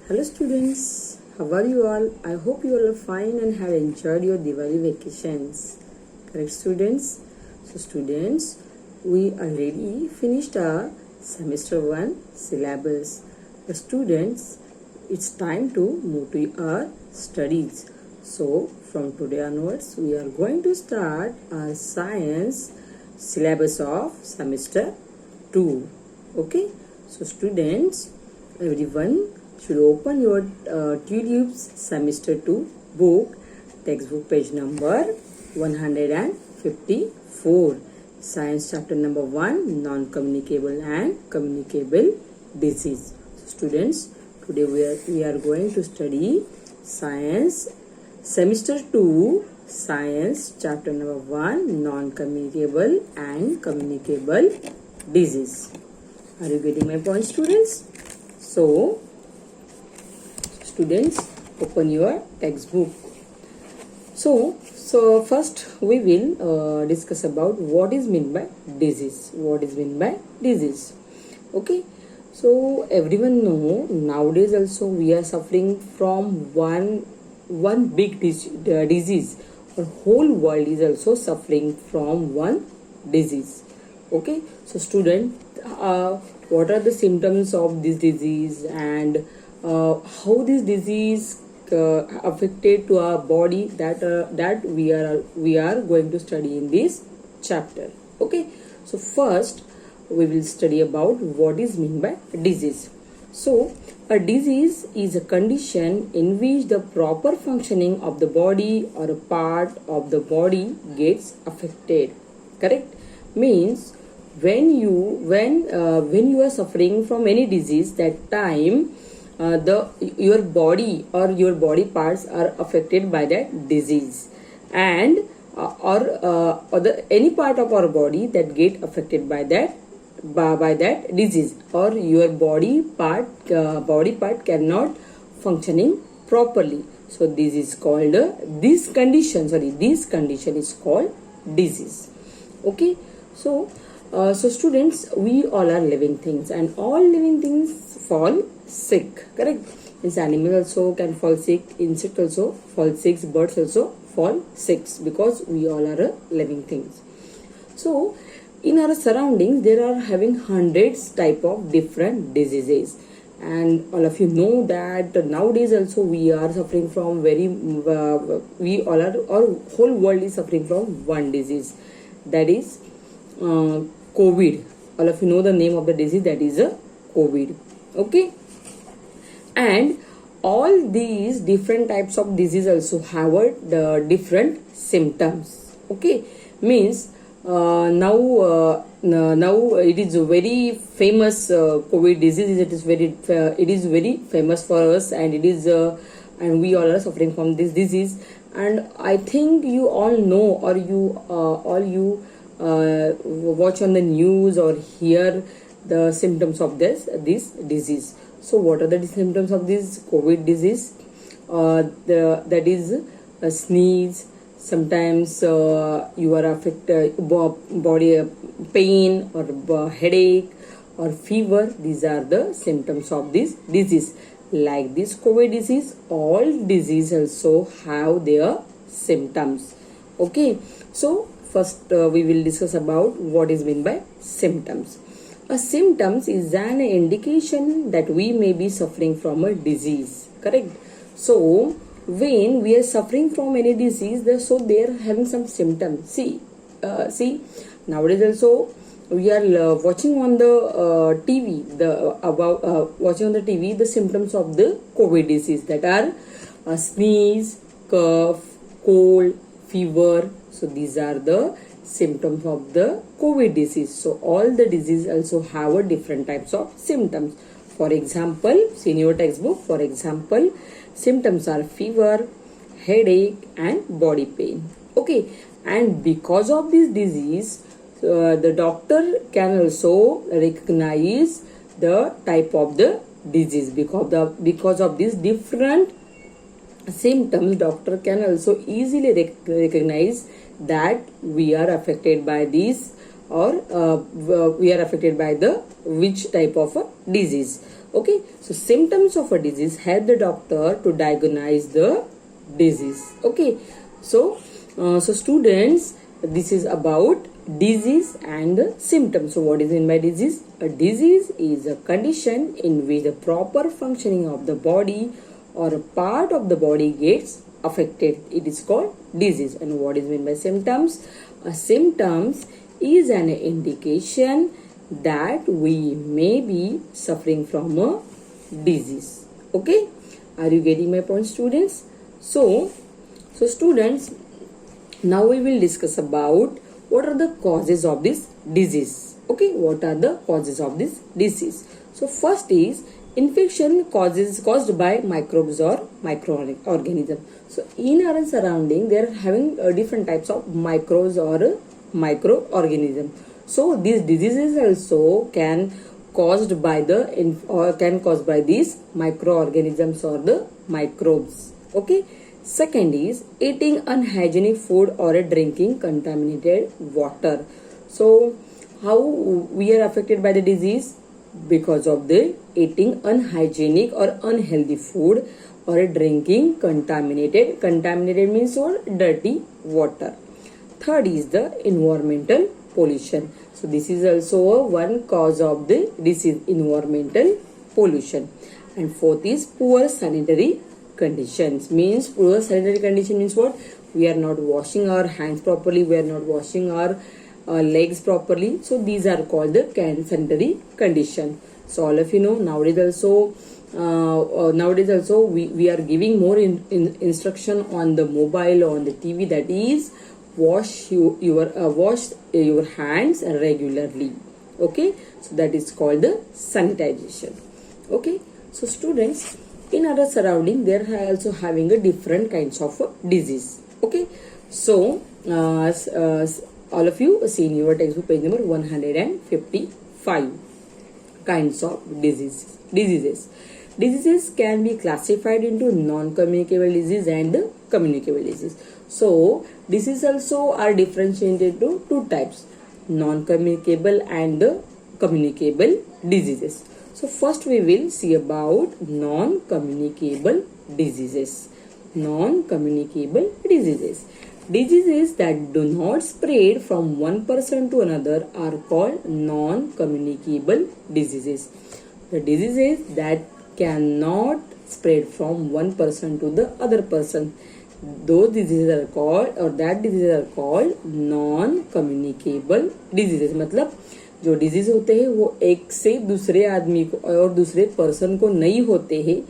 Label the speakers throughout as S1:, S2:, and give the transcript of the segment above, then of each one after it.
S1: Hello students, how are you all? I hope you all are fine and have enjoyed your Diwali vacations. Correct students? So students, we already finished our semester 1 syllabus. The students, it's time to move to our studies. So from today onwards, we are going to start our science syllabus of semester 2. Okay? So students, everyone should open your Tulips semester 2 book, textbook page number 154, science chapter number 1, non-communicable and communicable disease. So students, today we are going to study science semester 2, science chapter number 1, non-communicable and communicable disease. Are you getting my point, students? So students, open your textbook. So first we will discuss about what is meant by disease. What is meant by disease? Okay. So everyone know nowadays also we are suffering from one big disease. Our whole world is also suffering from one disease. Okay. So student, what are the symptoms of this disease and how this disease affected to our body, that we are going to study in this chapter. Okay, so first we will study about what is meant by disease. So a disease is a condition in which the proper functioning of the body or a part of the body gets affected. Correct? Means when you are suffering from any disease, that time your body or your body parts are affected by that disease, and or any part of our body that get affected by that disease, or your body part cannot functioning properly. So this is called this condition is called disease. Okay, so students, we all are living things, and all living things fall sick. Correct? Means animal also can fall sick, insect also fall sick, birds also fall sick, because we all are living things. So in our surroundings there are having hundreds type of different diseases, and all of you know that nowadays also we are suffering from our whole world is suffering from one disease, that is COVID. All of you know the name of the disease, that is COVID. Okay, and all these different types of disease also have the different symptoms. Okay, means now it is a very famous COVID disease. It is very famous for us, and it is and we all are suffering from this disease. And I think you all know, or you watch on the news or hear the symptoms of this disease. So what are the symptoms of this COVID disease? That is a sneeze. Sometimes you are affected body pain or headache or fever. These are the symptoms of this disease. Like this COVID disease, all disease also have their symptoms. Okay, so first we will discuss about what is meant by symptoms. A symptoms is an indication that we may be suffering from a disease. Correct? So when we are suffering from any disease, so they are having some symptoms. See nowadays also we are watching on the TV watching on the TV the symptoms of the COVID disease, that are sneeze, cough, cold, fever. So these are the symptoms of the COVID disease. So all the disease also have a different types of symptoms. For example, see in your textbook, for example, symptoms are fever, headache and body pain. Okay, and because of this disease, the doctor can also recognize the type of the disease. Because of these different symptoms, doctor can also easily recognize that we are affected by this or we are affected by the which type of a disease. Okay, so symptoms of a disease help the doctor to diagnose the disease. Okay, so students, this is about disease and the symptoms. So what is meant by disease? A disease is a condition in which the proper functioning of the body or a part of the body gets affected. It is called disease. And what is meant by symptoms? A symptoms is an indication that we may be suffering from a disease. Okay, are you getting my point, students? So students, now we will discuss about what are the causes of this disease. Okay, what are the causes of this disease? So first is infection caused by microbes or microorganisms. So in our surrounding, they are having different types of microbes or microorganisms. So these diseases also can caused by these microorganisms or the microbes. Okay. Second is eating unhygienic food or drinking contaminated water. So how we are affected by the disease? Because of the eating unhygienic or unhealthy food or drinking contaminated means or dirty water. Third is the environmental pollution. So this is also one cause of the disease, environmental pollution. And fourth is poor sanitary conditions. Means poor sanitary condition means what? We are not washing our hands properly, we are not washing our legs properly. So these are called the sanitary condition. So all of you know, nowadays also we are giving more instruction on the mobile or on the TV, that is wash your hands regularly. Okay, so that is called the sanitization. Okay, so students, in our surrounding, they are also having a different kinds of disease. Okay, so all of you see in your textbook page number 155 kinds of diseases. Diseases can be classified into non-communicable disease and communicable disease. So diseases also are differentiated into two types, non-communicable and communicable diseases. So first we will see about non-communicable diseases. Non-communicable diseases. Diseases that do not spread from one person to another are called non-communicable diseases. The diseases that cannot spread from one person to the other person, those diseases are called non-communicable diseases. मतलब जो disease होते हैं वो एक से दूसरे आदमी को और दूसरे पर्सन को नहीं होते हैं,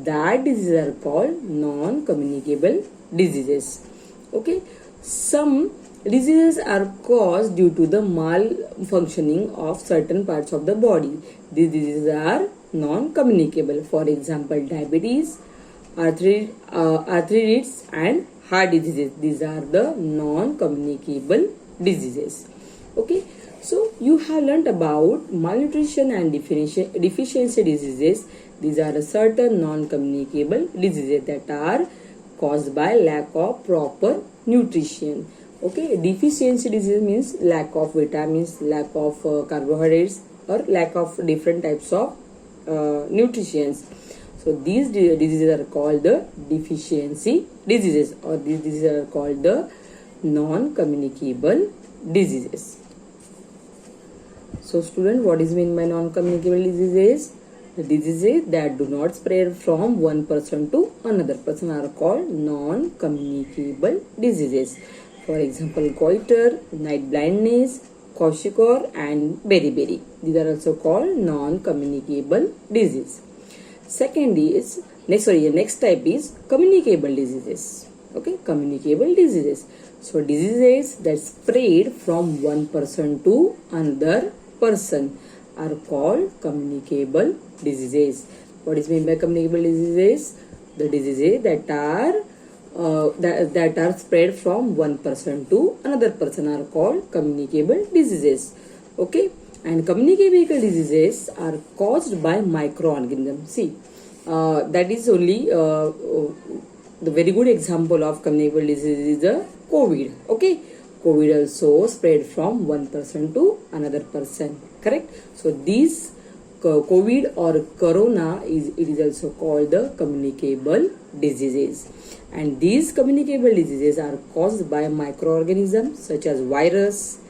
S1: that diseases are called non-communicable diseases. Okay, some diseases are caused due to the malfunctioning of certain parts of the body. These diseases are non-communicable. For example, diabetes, arthritis and heart diseases. These are the non-communicable diseases. Okay, so you have learnt about malnutrition and deficiency diseases. These are certain non-communicable diseases that are caused by lack of proper nutrition. Okay, deficiency disease means lack of vitamins, lack of carbohydrates, or lack of different types of nutrients. So these diseases are called the deficiency diseases, or these diseases are called the non-communicable diseases. So student, what is meant by non-communicable diseases? The diseases that do not spread from one person to another person are called non-communicable diseases. For example, goiter, night blindness, kwashiorkor and beriberi. These are also called non-communicable disease. Next type is communicable diseases. Okay, communicable diseases. So diseases that spread from one person to another person are called communicable diseases. What is meant by communicable diseases? The diseases that are spread from one person to another person are called communicable diseases. Okay, and communicable diseases are caused by microorganisms. See, that is only the very good example of communicable disease is the COVID. Okay, COVID also spread from one person to another person. Correct? So these COVID or corona it is also called the communicable diseases, and these communicable diseases are caused by microorganisms such as virus,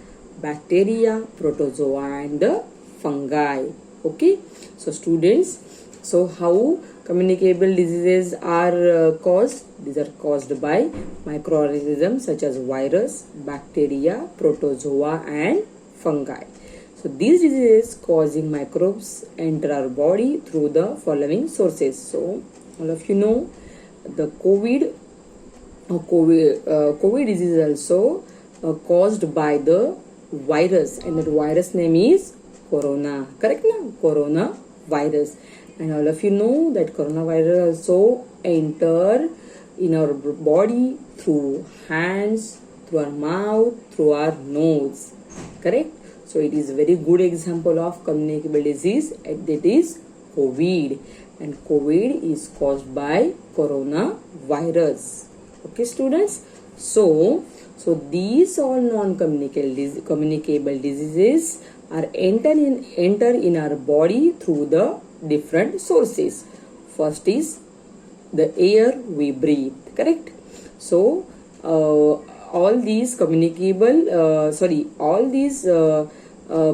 S1: bacteria, protozoa, and the fungi. Okay, so students, so how communicable diseases are caused? These are caused by microorganisms such as virus, bacteria, protozoa, and fungi. So these diseases causing microbes enter our body through the following sources. So all of you know the COVID disease is also caused by the virus, and that virus name is corona. Correct now? Corona virus. And all of you know that coronavirus also enter in our body through hands, through our mouth, through our nose. Correct? So it is a very good example of communicable disease, and that is COVID. And COVID is caused by coronavirus. Okay, students? So these all non-communicable diseases are enter in our body through the different sources. First is the air we breathe. Correct? So all these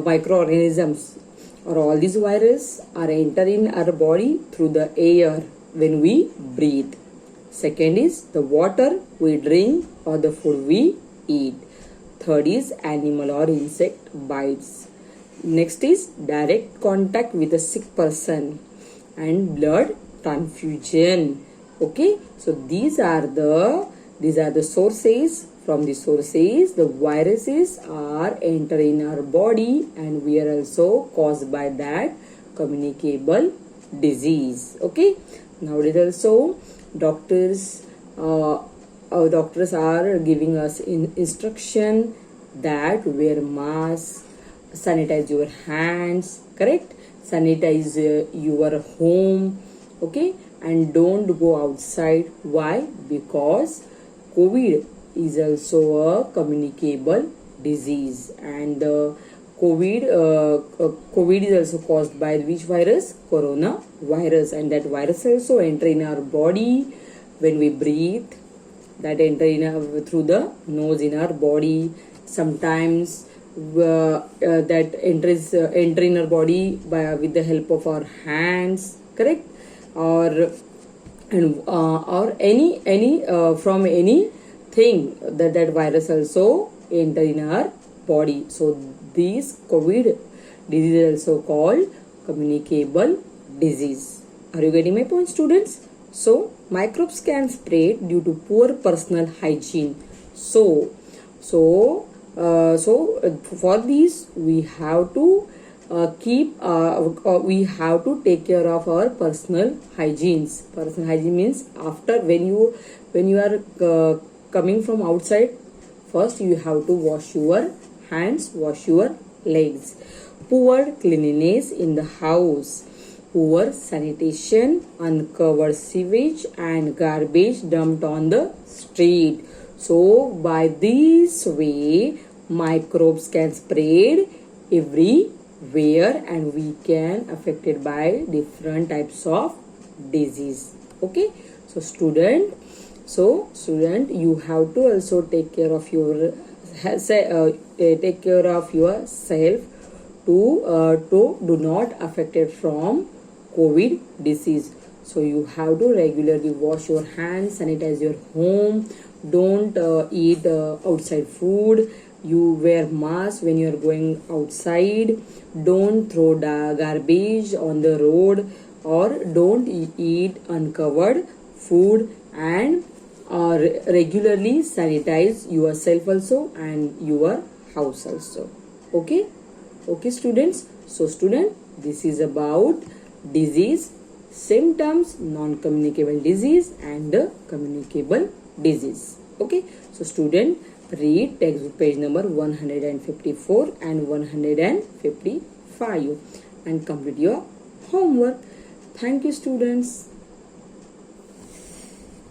S1: microorganisms or all these viruses are entering our body through the air when we breathe. Second is the water we drink or the food we eat. Third is animal or insect bites. Next is direct contact with a sick person and blood transfusion. Okay, so these are the sources. From the sources, the viruses are entering our body, and we are also caused by that communicable disease. Okay, nowadays also doctors are giving us instruction that wear mask, sanitize your hands. Correct? Sanitize your home. Okay, and don't go outside. Why? Because COVID is also a communicable disease, and COVID is also caused by which virus? Coronavirus, and that virus also enter in our body when we breathe. That enter through the nose in our body. Sometimes that enter in our body with the help of our hands. Correct? Or any from any thing that virus also enter in our body. So this COVID disease is also called communicable disease. Are you getting my point, students? So microbes can spread due to poor personal hygiene. So for this we have to we have to take care of our personal hygienes. Personal hygiene means after when you are coming from outside, first you have to wash your hands, wash your legs. Poor cleanliness in the house, poor sanitation, uncovered sewage and garbage dumped on the street. So by this way microbes can spread everywhere, and we can affected by different types of disease. Okay, so student, you have to also take care of yourself to do not affected from COVID disease. So you have to regularly wash your hands, sanitize your home, don't eat outside food. You wear mask when you are going outside. Don't throw garbage on the road, or don't eat uncovered food, and regularly sanitize yourself also and your house also. Okay, students. So this is about disease, symptoms, non-communicable disease and the communicable disease. Okay, so student, read textbook page number 154 and 155 and complete your homework. Thank you, students.